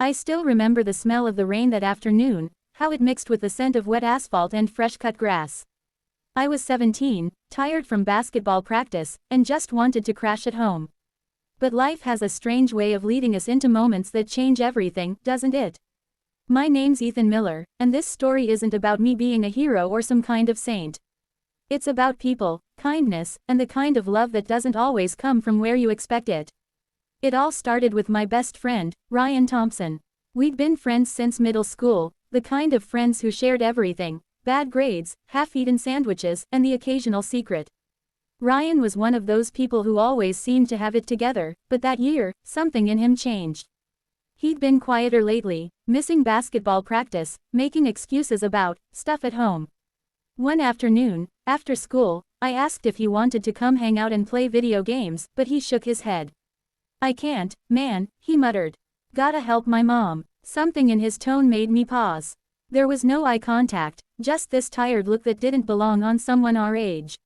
I still remember the smell of the rain that afternoon, how it mixed with the scent of wet asphalt and fresh-cut grass. I was 17, tired from basketball practice, and just wanted to crash at home. But life has a strange way of leading us into moments that change everything, doesn't it? My name's Ethan Miller, and this story isn't about me being a hero or some kind of saint. It's about people, kindness, and the kind of love that doesn't always come from where you expect it. It all started with my best friend, Ryan Thompson. We'd been friends since middle school, the kind of friends who shared everything: bad grades, half-eaten sandwiches, and the occasional secret. Ryan was one of those people who always seemed to have it together, but that year, something in him changed. He'd been quieter lately, missing basketball practice, making excuses about stuff at home. One afternoon, after school, I asked if he wanted to come hang out and play video games, but he shook his head. "I can't, man," he muttered. "Gotta help my mom." Something in his tone made me pause. There was no eye contact, just this tired look that didn't belong on someone our age.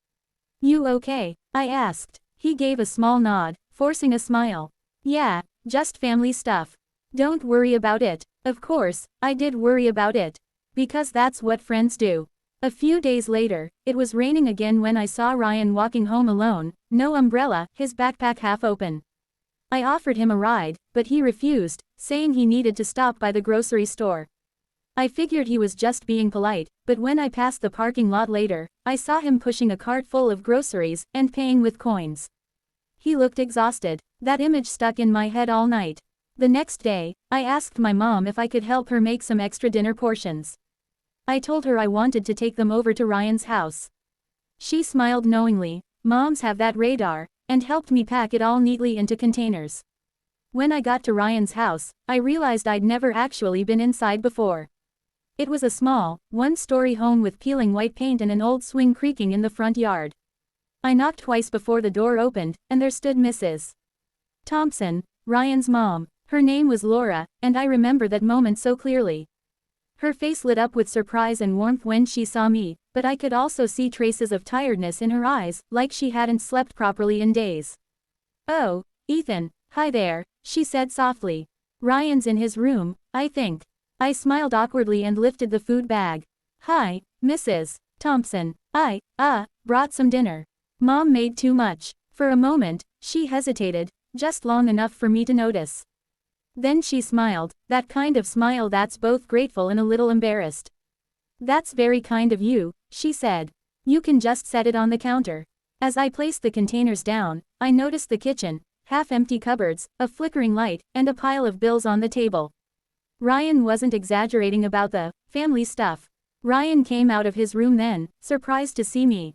"You okay?" I asked. He gave a small nod, forcing a smile. "Yeah, just family stuff. Don't worry about it." Of course, I did worry about it. Because that's what friends do. A few days later, it was raining again when I saw Ryan walking home alone, no umbrella, his backpack half open. I offered him a ride, but he refused, saying he needed to stop by the grocery store. I figured he was just being polite, but when I passed the parking lot later, I saw him pushing a cart full of groceries and paying with coins. He looked exhausted. That image stuck in my head all night. The next day, I asked my mom if I could help her make some extra dinner portions. I told her I wanted to take them over to Ryan's house. She smiled knowingly. Moms have that radar, and helped me pack it all neatly into containers. When I got to Ryan's house, I realized I'd never actually been inside before. It was a small, one-story home with peeling white paint and an old swing creaking in the front yard. I knocked twice before the door opened, and there stood Mrs. Thompson, Ryan's mom. Her name was Laura, and I remember that moment so clearly. Her face lit up with surprise and warmth when she saw me, but I could also see traces of tiredness in her eyes, like she hadn't slept properly in days. "Oh, Ethan, hi there," she said softly. "Ryan's in his room, I think." I smiled awkwardly and lifted the food bag. "Hi, Mrs. Thompson. I brought some dinner. Mom made too much." For a moment, she hesitated, just long enough for me to notice. Then she smiled, that kind of smile that's both grateful and a little embarrassed. "That's very kind of you," she said. "You can just set it on the counter." As I placed the containers down, I noticed the kitchen, half-empty cupboards, a flickering light, and a pile of bills on the table. Ryan wasn't exaggerating about the family stuff. Ryan came out of his room then, surprised to see me.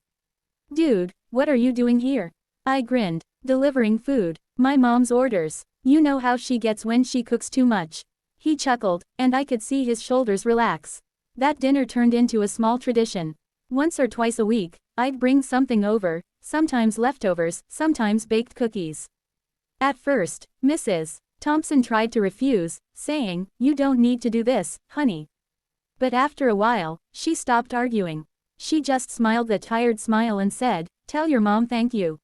"Dude, what are you doing here?" I grinned. "Delivering food. My mom's orders. You know how she gets when she cooks too much." He chuckled, and I could see his shoulders relax. That dinner turned into a small tradition. Once or twice a week, I'd bring something over, sometimes leftovers, sometimes baked cookies. At first, Mrs. Thompson tried to refuse, saying, "You don't need to do this, honey." But after a while, she stopped arguing. She just smiled that tired smile and said, "Tell your mom thank you."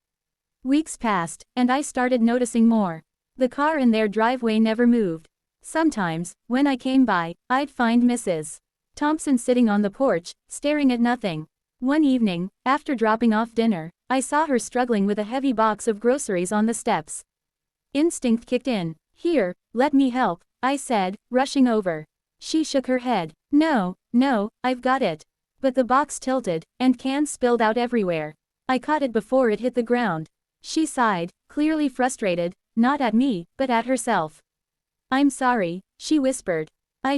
Weeks passed, and I started noticing more. The car in their driveway never moved. Sometimes, when I came by, I'd find Mrs. Thompson sitting on the porch, staring at nothing. One evening, after dropping off dinner, I saw her struggling with a heavy box of groceries on the steps. Instinct kicked in. "Here, let me help," I said, rushing over. She shook her head. No, I've got it." But the box tilted, and cans spilled out everywhere. I caught it before it hit the ground. She sighed, clearly frustrated, not at me, but at herself. "I'm sorry," she whispered. I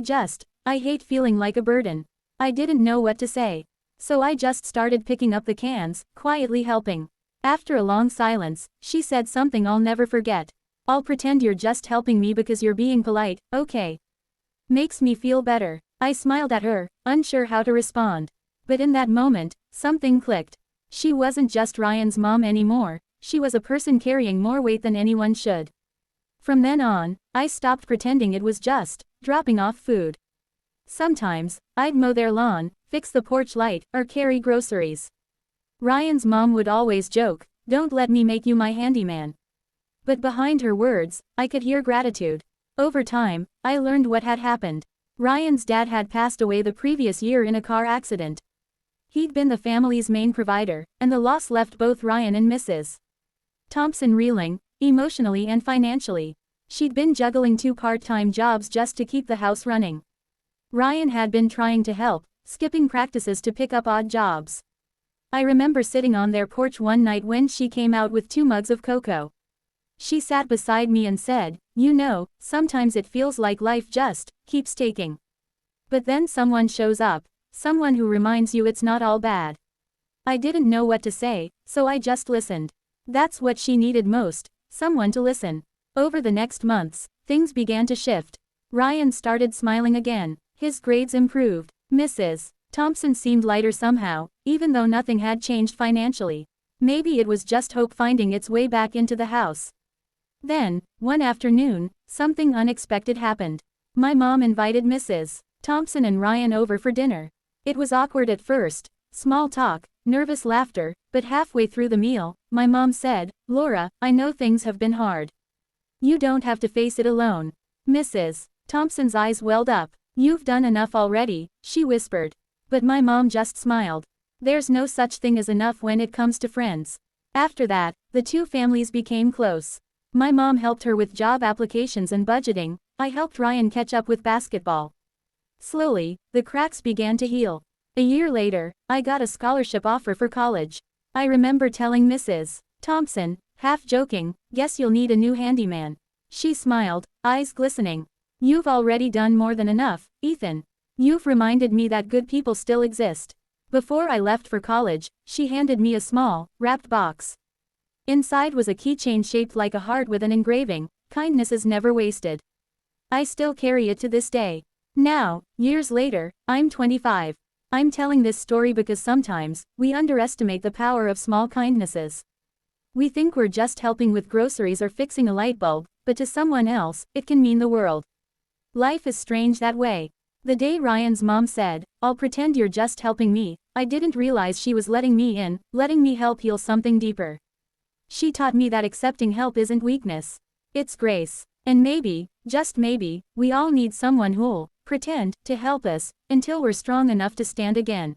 hate feeling like a burden." I didn't know what to say. So I just started picking up the cans, quietly helping. After a long silence, she said something I'll never forget. "I'll pretend you're just helping me because you're being polite, okay? Makes me feel better." I smiled at her, unsure how to respond. But in that moment, something clicked. She wasn't just Ryan's mom anymore, she was a person carrying more weight than anyone should. From then on, I stopped pretending it was just dropping off food. Sometimes, I'd mow their lawn, fix the porch light, or carry groceries. Ryan's mom would always joke, "Don't let me make you my handyman." But behind her words, I could hear gratitude. Over time, I learned what had happened. Ryan's dad had passed away the previous year in a car accident. He'd been the family's main provider, and the loss left both Ryan and Mrs. Thompson reeling, emotionally and financially. She'd been juggling 2 part-time jobs just to keep the house running. Ryan had been trying to help, skipping practices to pick up odd jobs. I remember sitting on their porch one night when she came out with 2 mugs of cocoa. She sat beside me and said, "You know, sometimes it feels like life just keeps taking. But then someone shows up, someone who reminds you it's not all bad." I didn't know what to say, so I just listened. That's what she needed most, someone to listen. Over the next months, things began to shift. Ryan started smiling again. His grades improved. Mrs. Thompson seemed lighter somehow, even though nothing had changed financially. Maybe it was just hope finding its way back into the house. Then, one afternoon, something unexpected happened. My mom invited Mrs. Thompson and Ryan over for dinner. It was awkward at first, small talk, nervous laughter, but halfway through the meal, my mom said, "Laura, I know things have been hard. You don't have to face it alone." Mrs. Thompson's eyes welled up. "You've done enough already," she whispered. But my mom just smiled. There's no such thing as enough when it comes to friends. After that, the 2 families became close. My mom helped her with job applications and budgeting. I helped Ryan catch up with basketball. Slowly, the cracks began to heal. A year later, I got a scholarship offer for college. I remember telling Mrs. Thompson, half joking, "Guess you'll need a new handyman." She smiled, eyes glistening. "You've already done more than enough, Ethan. You've reminded me that good people still exist." Before I left for college, she handed me a small, wrapped box. Inside was a keychain shaped like a heart with an engraving, "Kindness is never wasted." I still carry it to this day. Now, years later, I'm 25. I'm telling this story because sometimes, we underestimate the power of small kindnesses. We think we're just helping with groceries or fixing a light bulb, but to someone else, it can mean the world. Life is strange that way. The day Ryan's mom said, "I'll pretend you're just helping me," I didn't realize she was letting me in, letting me help heal something deeper. She taught me that accepting help isn't weakness. It's grace. And maybe, just maybe, we all need someone who'll pretend to help us until we're strong enough to stand again.